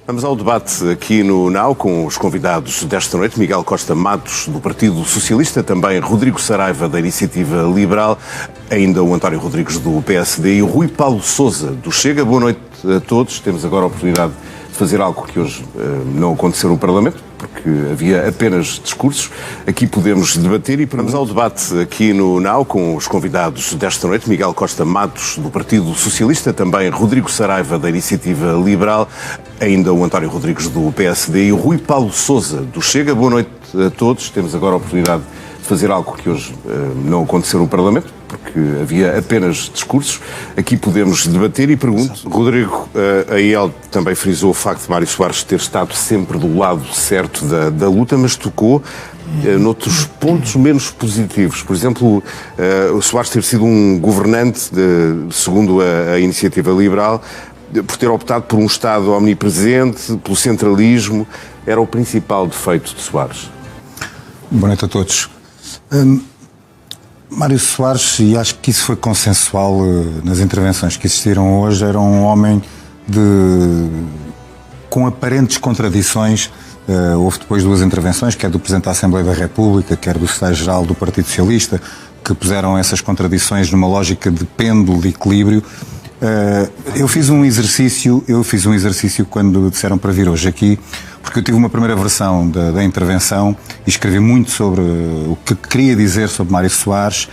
Vamos ao debate aqui no NAU com os convidados desta noite. Miguel Costa Matos, do Partido Socialista, também Rodrigo Saraiva, da Iniciativa Liberal, ainda o António Rodrigues, do PSD, e o Rui Paulo Sousa, do Chega. Boa noite a todos. Temos agora a oportunidade de fazer algo que hoje não aconteceu no Parlamento, porque havia apenas discursos. Aqui podemos debater e vamos ao debate aqui no NAU com os convidados desta noite. Miguel Costa Matos, do Partido Socialista, também Rodrigo Saraiva, da Iniciativa Liberal, ainda o António Rodrigues, do PSD, e o Rui Paulo Sousa, do Chega. Boa noite a todos. Temos agora a oportunidade de fazer algo que hoje não aconteceu no Parlamento, porque havia apenas discursos. Aqui podemos debater e pergunto, Rodrigo, a IEL também frisou o facto de Mário Soares ter estado sempre do lado certo da luta, mas tocou noutros pontos menos positivos. Por exemplo, o Soares ter sido um governante, segundo a Iniciativa Liberal, por ter optado por um Estado omnipresente, pelo centralismo. Era o principal defeito de Soares. Boa noite a todos. Mário Soares, e acho que isso foi consensual nas intervenções que existiram hoje, era um homem com aparentes contradições. Houve depois duas intervenções, quer do Presidente da Assembleia da República, quer do Secretário-Geral do Partido Socialista, que puseram essas contradições numa lógica de pêndulo, de equilíbrio. Eu fiz um exercício quando disseram para vir hoje aqui, porque eu tive uma primeira versão da intervenção e escrevi muito sobre o que queria dizer sobre Mário Soares,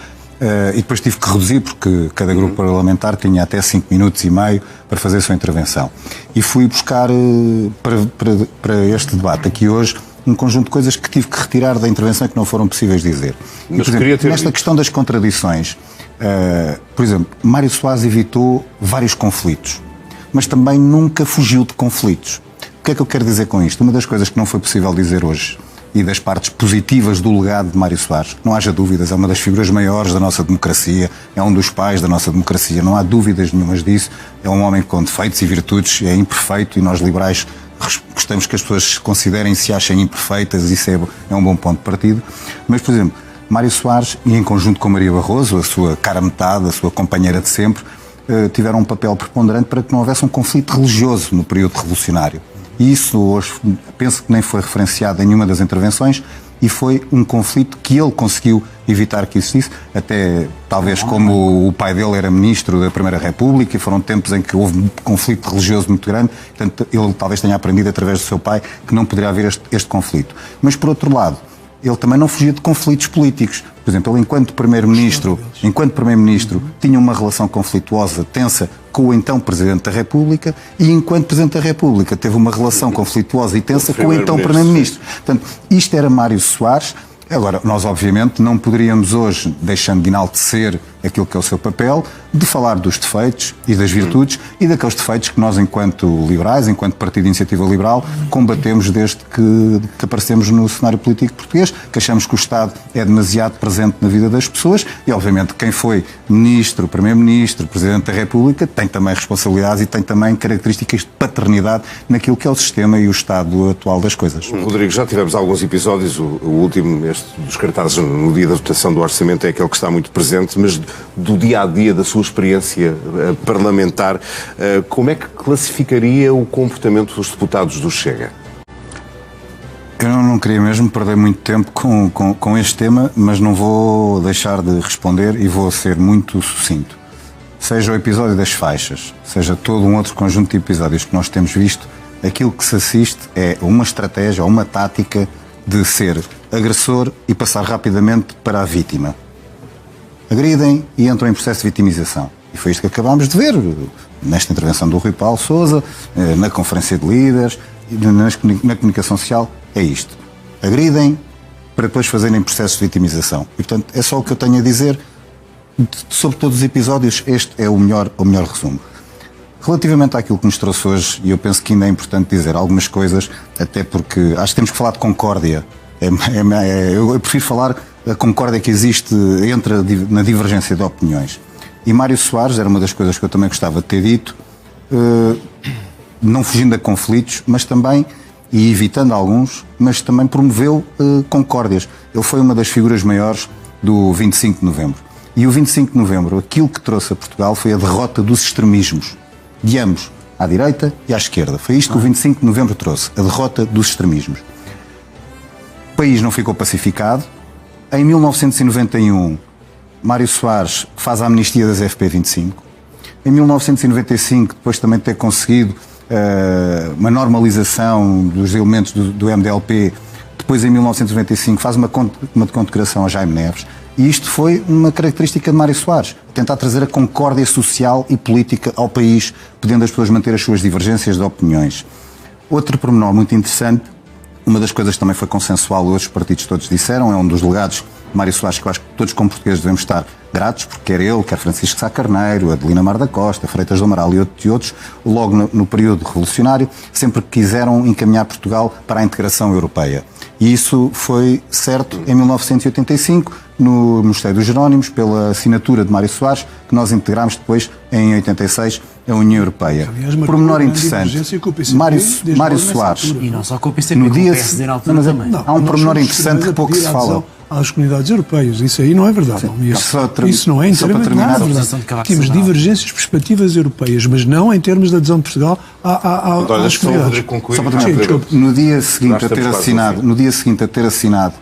e depois tive que reduzir, porque cada grupo parlamentar tinha até 5 minutos e meio para fazer a sua intervenção. E fui buscar para este debate aqui hoje um conjunto de coisas que tive que retirar da intervenção e que não foram possíveis dizer. E, por exemplo, nesta questão das contradições, por exemplo, Mário Soares evitou vários conflitos, mas também nunca fugiu de conflitos. O que é que eu quero dizer com isto? Uma das coisas que não foi possível dizer hoje, e das partes positivas do legado de Mário Soares, não haja dúvidas, é uma das figuras maiores da nossa democracia, é um dos pais da nossa democracia, não há dúvidas nenhumas disso, é um homem com defeitos e virtudes, é imperfeito, e nós liberais gostamos que as pessoas se considerem e se achem imperfeitas, isso é um bom ponto de partido. Mas, por exemplo, Mário Soares, e em conjunto com Maria Barroso, a sua cara-metade, a sua companheira de sempre, tiveram um papel preponderante para que não houvesse um conflito religioso no período revolucionário. E isso hoje penso que nem foi referenciado em nenhuma das intervenções, e foi um conflito que ele conseguiu evitar que existisse, até talvez como o pai dele era ministro da Primeira República, e foram tempos em que houve um conflito religioso muito grande, portanto ele talvez tenha aprendido através do seu pai que não poderia haver este conflito. Mas por outro lado, ele também não fugia de conflitos políticos. Por exemplo, ele enquanto Primeiro-Ministro tinha uma relação conflituosa, tensa, com o então Presidente da República, e enquanto Presidente da República teve uma relação conflituosa e tensa com o então Primeiro-Ministro. Portanto, isto era Mário Soares. Agora, nós obviamente não poderíamos hoje, deixando de enaltecer aquilo que é o seu papel, de falar dos defeitos e das virtudes e daqueles defeitos que nós, enquanto liberais, enquanto Partido de Iniciativa Liberal, combatemos desde que aparecemos no cenário político português, que achamos que o Estado é demasiado presente na vida das pessoas, e obviamente quem foi Ministro, Primeiro-Ministro, Presidente da República tem também responsabilidades e tem também características de paternidade naquilo que é o sistema e o estado atual das coisas. Rodrigo, já tivemos alguns episódios, o último, este dos cartazes no dia da votação do orçamento, é aquele que está muito presente, mas do dia-a-dia, da sua experiência parlamentar, como é que classificaria o comportamento dos deputados do Chega? Eu não queria mesmo perder muito tempo com este tema, mas não vou deixar de responder e vou ser muito sucinto. Seja o episódio das faixas, seja todo um outro conjunto de episódios que nós temos visto, aquilo que se assiste é uma estratégia ou uma tática de ser agressor e passar rapidamente para a vítima. Agridem e entram em processo de vitimização. E foi isto que acabámos de ver nesta intervenção do Rui Paulo Sousa, na conferência de líderes, na comunicação social. É isto. Agridem para depois fazerem processo de vitimização. E, portanto, é só o que eu tenho a dizer. Sobre todos os episódios, este é o melhor resumo. Relativamente àquilo que nos trouxe hoje, e eu penso que ainda é importante dizer algumas coisas, até porque acho que temos que falar de concórdia. Eu prefiro falar da concórdia que existe na divergência de opiniões. E Mário Soares era uma das coisas que eu também gostava de ter dito, não fugindo a conflitos, mas também, e evitando alguns, mas também promoveu concórdias. Ele foi uma das figuras maiores do 25 de novembro. E o 25 de novembro, aquilo que trouxe a Portugal foi a derrota dos extremismos, de ambos. à direita e à esquerda. Foi isto que o 25 de novembro trouxe, a derrota dos extremismos. O país não ficou pacificado. Em 1991, Mário Soares faz a amnistia das FP25. Em 1995, depois também de ter conseguido uma normalização dos elementos do MDLP, depois em 1995 faz uma condecoração a Jaime Neves. E isto foi uma característica de Mário Soares, tentar trazer a concórdia social e política ao país, podendo as pessoas manter as suas divergências de opiniões. Outro pormenor muito interessante, uma das coisas que também foi consensual, outros partidos todos disseram, é um dos legados de Mário Soares, que eu acho que todos como portugueses devemos estar gratos, porque quer ele, quer Francisco Sá Carneiro, Adelina Mar da Costa, Freitas do Amaral e outros, logo no período revolucionário, sempre quiseram encaminhar Portugal para a integração europeia. E isso foi certo em 1985, no Mosteiro dos Jerónimos, pela assinatura de Mário Soares, que nós integrámos depois, em 86, a União Europeia. Por menor interessante, Mário Soares... E não só com o PCP, no dia, com o PSD na altura também. Há um pormenor interessante que pouco se fala. Às comunidades europeias, isso aí não é verdade. Isso não é inteiramente verdade. Temos divergências perspectivas europeias, mas não em termos da adesão de Portugal às comunidades. No dia seguinte a ter assinado,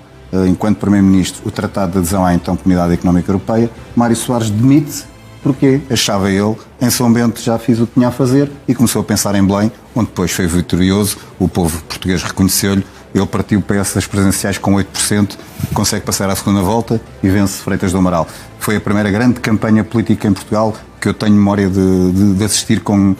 enquanto Primeiro-Ministro, o Tratado de Adesão à então Comunidade Económica Europeia, Mário Soares demite-se porque achava ele, em São Bento já fiz o que tinha a fazer e começou a pensar em Belém, onde depois foi vitorioso, o povo português reconheceu-lhe. Ele partiu o PS das presidenciais com 8%, consegue passar à segunda volta e vence Freitas do Amaral. Foi a primeira grande campanha política em Portugal que eu tenho memória de assistir com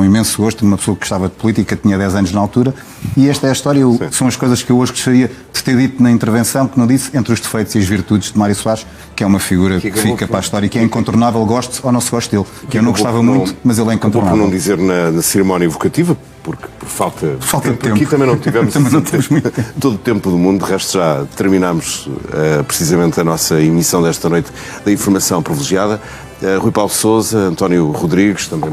imenso gosto, uma pessoa que gostava de política, tinha 10 anos na altura, e esta é a história, são as coisas que eu hoje gostaria de ter dito na intervenção, que não disse, entre os defeitos e as virtudes de Mário Soares, que é uma figura que fica para a história e que é incontornável, goste ou não se goste dele, que eu não gostava muito, mas ele é incontornável. Por não dizer na cerimónia evocativa, porque por falta de tempo. Aqui também não tivemos todo o tempo do mundo, de resto já terminámos precisamente a nossa emissão desta noite da Informação Privilegiada. Rui Paulo Sousa, António Rodrigues, também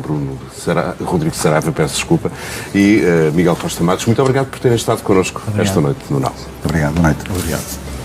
Rodrigo Saraiva, peço desculpa, e Miguel Costa Matos, muito obrigado por terem estado connosco esta noite no NAU. Obrigado, boa noite. Obrigado.